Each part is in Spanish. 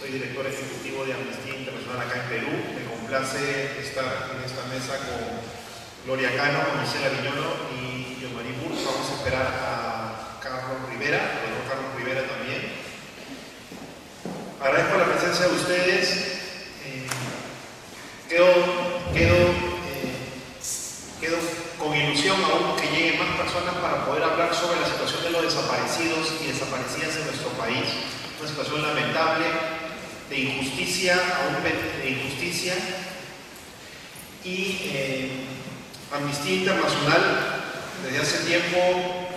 soy director ejecutivo de Amnistía Internacional acá en Perú. Me complace estar en esta mesa con Gloria Cano, Gisela Viñolo y Yomarí Burgos. Vamos a esperar a Carlos Rivera, el doctor Carlos Rivera también. Agradezco la presencia de ustedes. Quedo con ilusión aún que lleguen más personas para poder hablar sobre la situación de los desaparecidos y desaparecidas en nuestro país. Una situación lamentable, de injusticia, y Amnistía Internacional desde hace tiempo,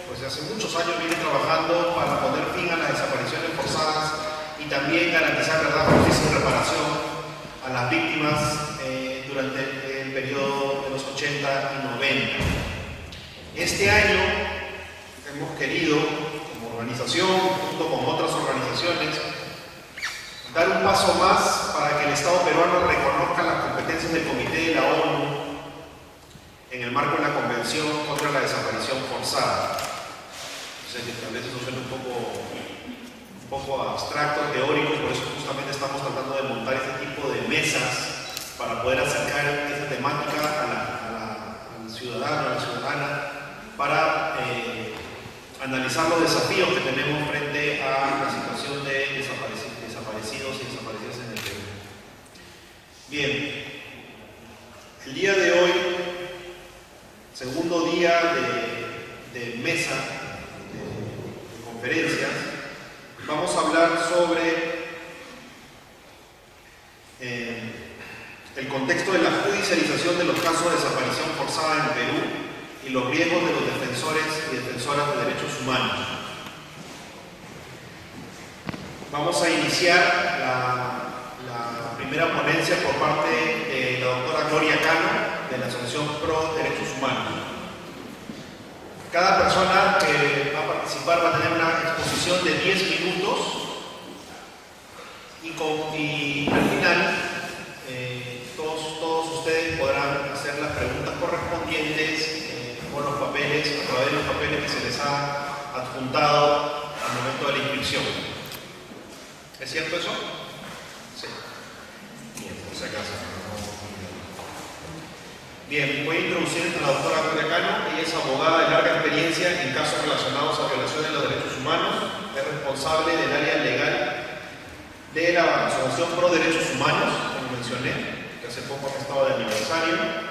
pues desde hace muchos años viene trabajando para poner fin a las desapariciones forzadas y también garantizar verdad, justicia y reparación a las víctimas durante el periodo de los 80 y 90. Este año hemos querido, como organización, junto con otras organizaciones, dar un paso más para que el Estado peruano reconozca las competencias del Comité de la ONU en el marco de la Convención contra la Desaparición Forzada. Tal vez eso suena un poco abstracto, teórico, por eso justamente estamos tratando de montar este tipo de mesas para poder acercar esta temática al ciudadano, a la ciudadana, para analizar los desafíos que tenemos frente a la situación de desaparecidos y desaparecidas en el Perú. Bien, el día de hoy, segundo día de mesa, de conferencias, vamos a hablar sobre el contexto de la judicialización de los casos de desaparición forzada en Perú y los riesgos de los defensores y defensoras de derechos humanos. Vamos a iniciar la primera ponencia por parte de la doctora Gloria Cano, de la Asociación Pro Derechos Humanos. Cada persona que va a participar va a tener una exposición de 10 minutos y al final todos ustedes podrán hacer las preguntas correspondientes con los papeles, a través de los papeles que se les ha adjuntado al momento de la inscripción. ¿Es cierto eso? Sí. Bien, por si acaso. Bien, voy a introducir a la doctora Gloria Cano. Ella es abogada de larga experiencia en casos relacionados a violaciones de los derechos humanos. Es responsable del área legal de la Asociación Pro Derechos Humanos, como mencioné, que hace poco ha estado de aniversario.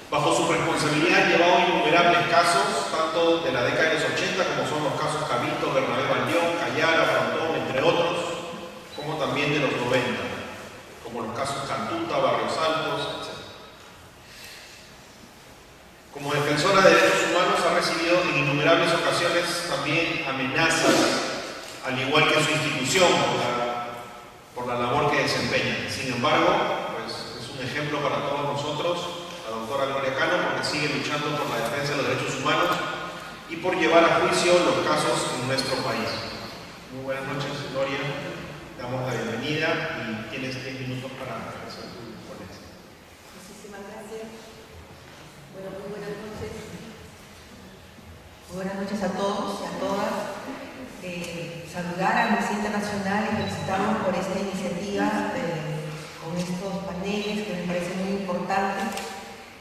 Bajo su responsabilidad ha llevado innumerables casos, tanto de la década de los 80, como son los casos Cabito, Bernabé Bandión, Cayala, Frontón, entre otros, como también de los 90, como los casos Cantuta, Barrios Altos, etc. Como defensora de derechos humanos ha recibido en innumerables ocasiones también amenazas, al igual que su institución, por la labor que desempeña. Sin embargo, pues, es un ejemplo para todos nosotros, la doctora Gloria Cano, porque sigue luchando por la defensa de los derechos humanos y por llevar a juicio los casos en nuestro país. Muy buenas noches, Gloria. Te damos la bienvenida y tienes 10 minutos para hacer tu ponencia. Muchísimas gracias. Bueno, muy buenas noches. Muy buenas noches a todos y a todas. Saludar a Amnistía Internacional y felicitarlos por esta iniciativa con estos paneles que me parece muy importante.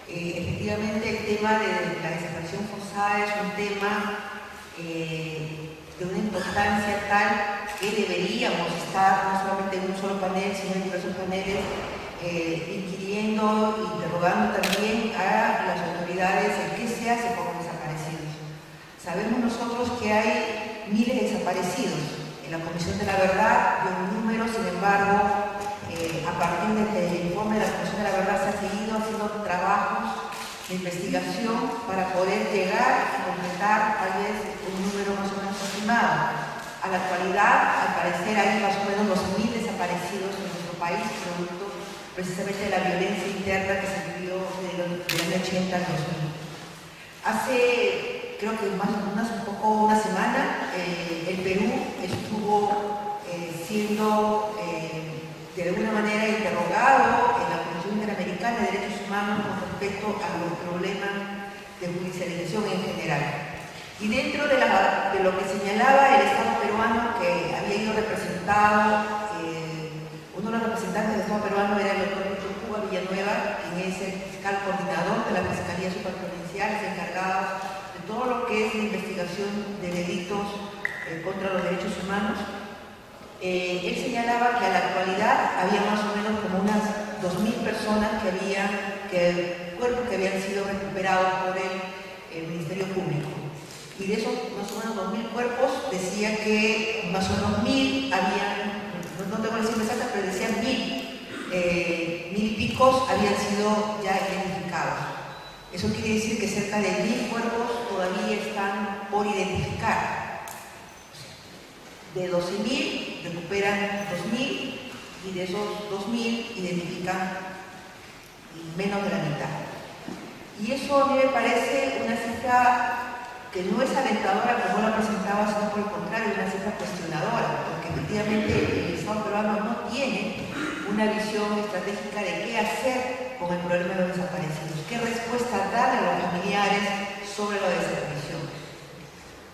Efectivamente, el tema de la desaparición forzada es un tema de una importancia tal que deberíamos estar no solamente en un solo panel, sino en diversos paneles, inquiriendo, interrogando también a las autoridades en qué se hace con los desaparecidos. Sabemos nosotros que hay miles de desaparecidos. En la Comisión de la Verdad dio un número, sin embargo, a partir del informe de la Comisión de la Verdad se ha seguido haciendo trabajos de investigación para poder llegar y completar tal vez un número más o menos estimado. A la actualidad, al parecer, hay más o menos 2.000 desaparecidos en nuestro país, producto precisamente de la violencia interna que se vivió del año 80 al 2000. Hace, creo que más o menos una semana, el Perú estuvo siendo de alguna manera interrogado en la Comisión Interamericana de Derechos Humanos con respecto a los problemas de judicialización en general. Y dentro de lo que señalaba el Estado peruano, que había ido representado, uno de los representantes del Estado peruano era el doctor Víctor Cuba Villanueva, quien es el fiscal coordinador de la Fiscalía Superprovincial, es encargado de todo lo que es la investigación de delitos contra los derechos humanos. Él señalaba que a la actualidad había más o menos como unas 2.000 personas cuerpos que habían sido recuperados por el Ministerio Público. Y de esos más o menos 2.000 cuerpos, decía que más o menos 1.000 habían, no tengo la cifra exacta, pero decían 1.000 y picos habían sido ya identificados. Eso quiere decir que cerca de 1.000 cuerpos todavía están por identificar. De 12.000 recuperan 2.000 y de esos 2.000 identifican menos de la mitad. Y eso a mí me parece una cifra que no es alentadora como la presentaba, sino por el contrario, una cifra cuestionadora, porque efectivamente el Estado peruano no tiene una visión estratégica de qué hacer con el problema de los desaparecidos, qué respuesta dar a los familiares sobre la desaparición.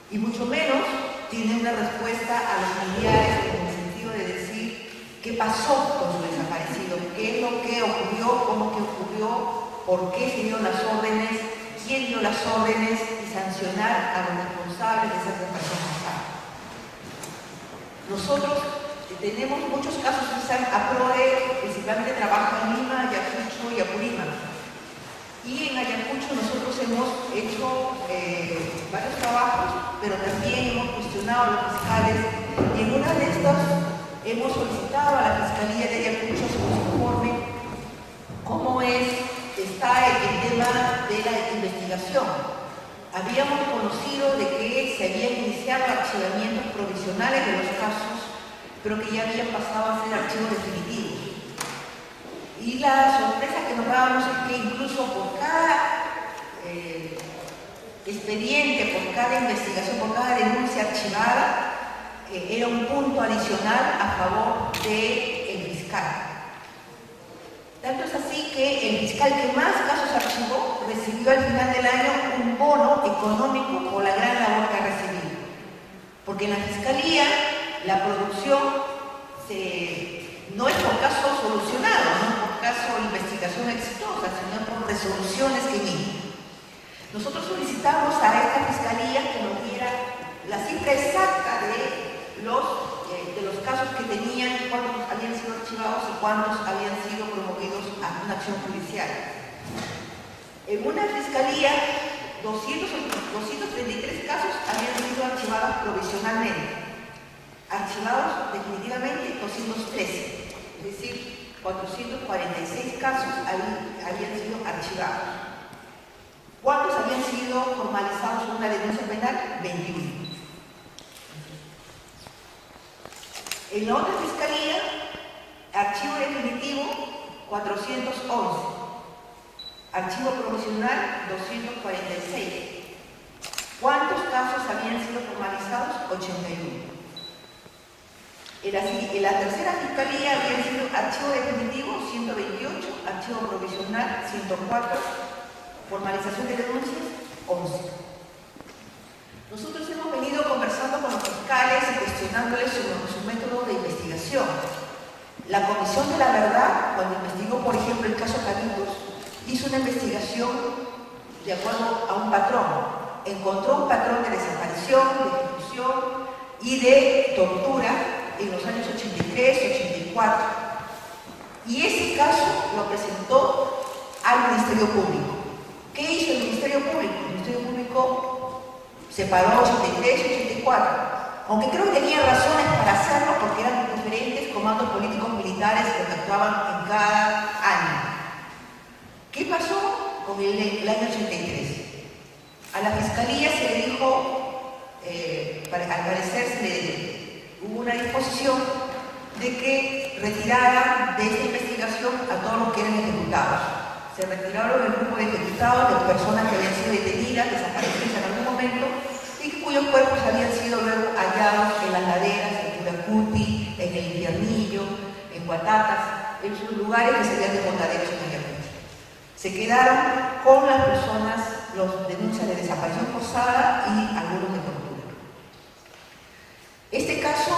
Y mucho menos tiene una respuesta a los familiares en el sentido de decir qué pasó con su desaparecido, qué es lo que ocurrió, cómo que ocurrió, por qué se dieron las órdenes, quién dio las órdenes y sancionar a los responsables de esas personas. Nosotros tenemos muchos casos, APRODE principalmente trabaja en Lima, Ayacucho y Apurímac. Y en Ayacucho nosotros hemos hecho varios trabajos, pero también hemos cuestionado a los fiscales y en una de estas hemos solicitado a la Fiscalía de Ayacucho que nos informe cómo está el tema de la investigación. Habíamos conocido de que se habían iniciado archivamientos provisionales de los casos, pero que ya habían pasado a ser archivos definitivos. Y la sorpresa que nos dábamos es que incluso por cada expediente, por cada investigación, por cada denuncia archivada, era un punto adicional a favor del fiscal. Tanto es así que el fiscal que más casos archivó recibió al final del año un bono económico por la gran labor que ha recibido. Porque en la Fiscalía la producción no es por caso solucionado, no es por caso de investigación exitosa, sino por resoluciones que emiten. Nosotros solicitamos a esta Fiscalía que nos diera la cifra exacta de los casos que tenían, cuántos habían sido archivados y cuántos habían sido promovidos a una acción judicial. En una Fiscalía, 233 casos habían sido archivados provisionalmente. Archivados definitivamente 213, es decir, 446 casos habían sido archivados. ¿Cuántos habían sido formalizados en una denuncia penal? 21. En la otra Fiscalía, archivo definitivo 411, archivo provisional 246. ¿Cuántos casos habían sido formalizados? 81. En la tercera Fiscalía había sido archivo definitivo 128, archivo provisional 104, formalización de denuncias 11. Nosotros hemos venido conversando con los fiscales y cuestionándoles su método de investigación. La Comisión de la Verdad, cuando investigó, por ejemplo, el caso Cabitos, hizo una investigación de acuerdo a un patrón. Encontró un patrón de desaparición, de ejecución y de tortura en los años 83, 84. Y ese caso lo presentó al Ministerio Público. ¿Qué hizo el Ministerio Público? El Ministerio Público separó 83 y 84, aunque creo que tenía razones para hacerlo porque eran diferentes comandos políticos militares que actuaban en cada año. ¿Qué pasó con el año 83? A la Fiscalía se le dijo, al parecer hubo una disposición de que retiraran de esta investigación a todos los que eran ejecutados. Se retiraron el grupo de ejecutados de personas que habían sido detenidas, desaparecidas en algún momento y cuyos cuerpos habían sido luego hallados en las laderas, en Curacuti, en el Infiernillo, en Guatatas, en sus lugares que serían de Montaderos en Ayacucho. Se quedaron con las personas denuncias de desaparición forzada y algunos de tortura. Este caso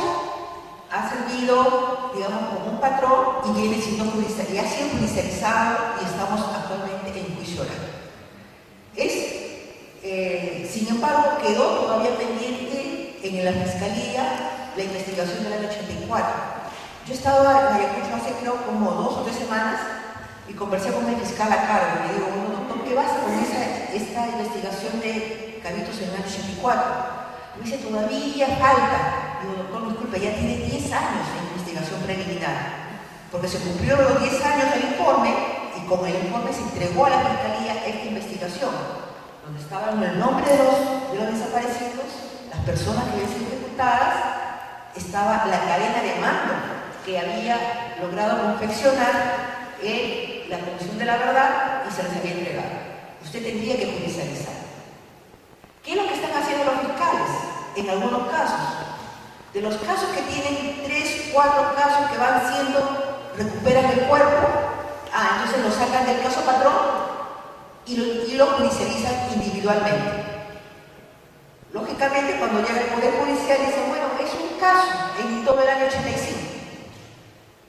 ha servido, digamos, como un patrón y viene siendo y ha sido judicializado y estamos actualmente en juicio oral. Sin embargo, quedó todavía pendiente en la Fiscalía la investigación del año 84. Yo estaba en Ayacucho hace creo como 2 o 3 semanas y conversé con el fiscal a cargo. Le digo, bueno, doctor, ¿qué pasa con esta investigación de Cabitos en el año 84? Me dice, todavía falta. Digo, doctor, disculpe, ya tiene 10 años de investigación preliminar, porque se cumplieron los 10 años del informe y con el informe se entregó a la Fiscalía esta investigación, donde estaban el nombre de los desaparecidos, las personas que habían sido ejecutadas, estaba la cadena de mando que había logrado confeccionar la Comisión de la Verdad y se les había entregado. Usted tendría que judicializar. ¿Qué es lo que están haciendo los fiscales? En algunos casos, de los casos que tienen 3, 4 casos que van siendo, recuperan el cuerpo, entonces lo sacan del caso patrón y lo judicializan individualmente. Lógicamente, cuando llega el Poder Judicial dicen, bueno, es un caso en todo el año 85.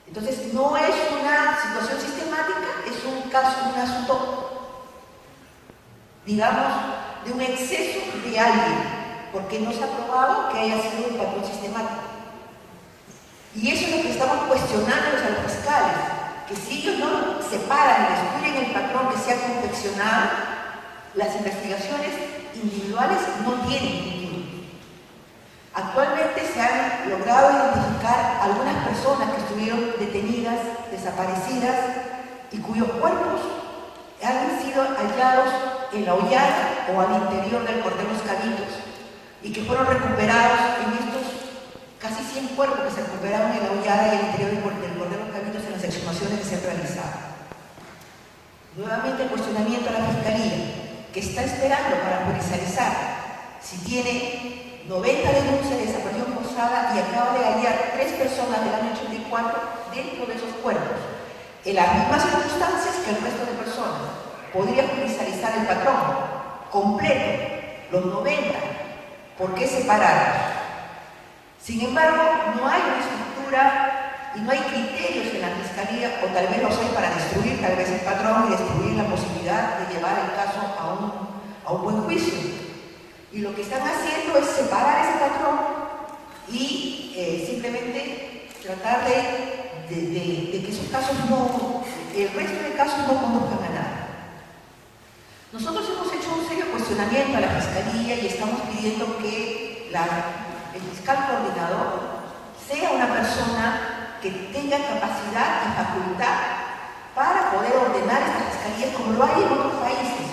Entonces, no es una situación sistemática, es un caso, un asunto, digamos, de un exceso de alguien, porque no se ha probado que haya sido un patrón sistemático. Y eso es lo que estamos cuestionándoles a los fiscales, que si ellos no separan y descubren el patrón que se ha confeccionado, las investigaciones individuales no tienen futuro. Actualmente se han logrado identificar algunas personas que estuvieron detenidas, desaparecidas y cuyos cuerpos han sido hallados en la hollada o al interior del Cordero Los Cabitos y que fueron recuperados en estos casi 100 cuerpos que se recuperaron en la hollada y al interior del Cordero Los Cabitos en las exhumaciones que se han realizado. Nuevamente el cuestionamiento a la Fiscalía, que está esperando para judicializar si tiene 90 denuncias de desaparición forzada y acaba de hallar 3 personas del año 84 dentro de esos cuerpos, en las mismas circunstancias que el resto de personas. Podría judicializar el patrón completo, los 90. ¿Por qué separarlos? Sin embargo, no hay una estructura y no hay criterios en la Fiscalía, o tal vez los hay para destruir tal vez el patrón y destruir la posibilidad de llevar el caso a un buen juicio. Y lo que están haciendo es separar ese patrón y simplemente tratar de que esos casos el resto de casos no conduzcan a nada. Nosotros hemos hecho un serio cuestionamiento a la Fiscalía y estamos pidiendo que el fiscal coordinador sea una persona que tenga capacidad y facultad para poder ordenar estas fiscalías como lo hay en otros países.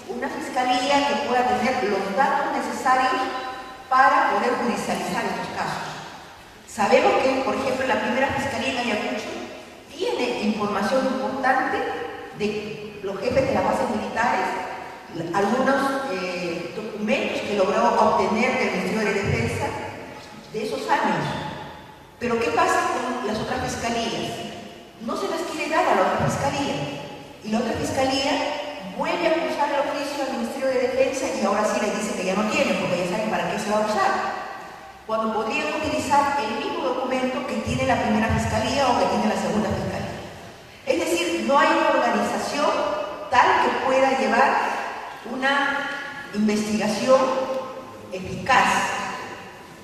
Una fiscalía que pueda tener los datos necesarios para poder judicializar estos casos. Sabemos que, por ejemplo, la primera fiscalía en Ayacucho tiene información importante de los jefes de las bases militares, algunos documentos que logró obtener del Ministerio de Defensa de esos años. Pero ¿qué pasa con las otras fiscalías? No se las quiere dar a la otra fiscalía. Y la otra fiscalía vuelve a acusar el oficio al Ministerio de Defensa y ahora sí le dice que ya no tiene, porque ya saben para qué se va a usar. Cuando podrían utilizar el mismo documento que tiene la primera fiscalía o que tiene la segunda fiscalía. Es decir, no hay una organización tal que pueda llevar una investigación eficaz.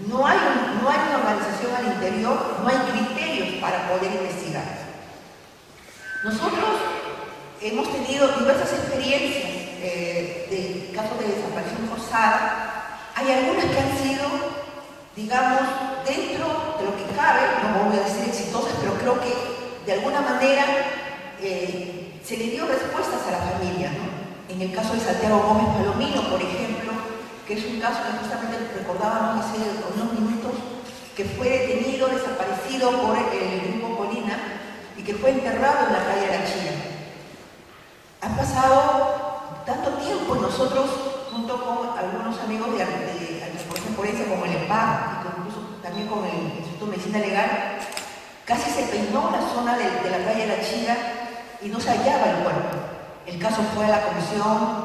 No hay una organización al interior, no hay criterios para poder investigar. Nosotros hemos tenido diversas experiencias de casos de desaparición forzada. Hay algunas que han sido, digamos, dentro de lo que cabe, no voy a decir exitosas, pero creo que de alguna manera se le dio respuestas a la familia, ¿no? En el caso de Santiago Gómez Palomino, por ejemplo, que es un caso que justamente recordábamos hace unos minutos, que fue detenido, desaparecido por el grupo Colina y que fue enterrado en la calle de la China. Ha pasado tanto tiempo, nosotros, junto con algunos amigos de Forense como el EPAC y incluso también con el Instituto de Medicina Legal, casi se peinó la zona de la calle de la China y no se hallaba el cuerpo. El caso fue a la comisión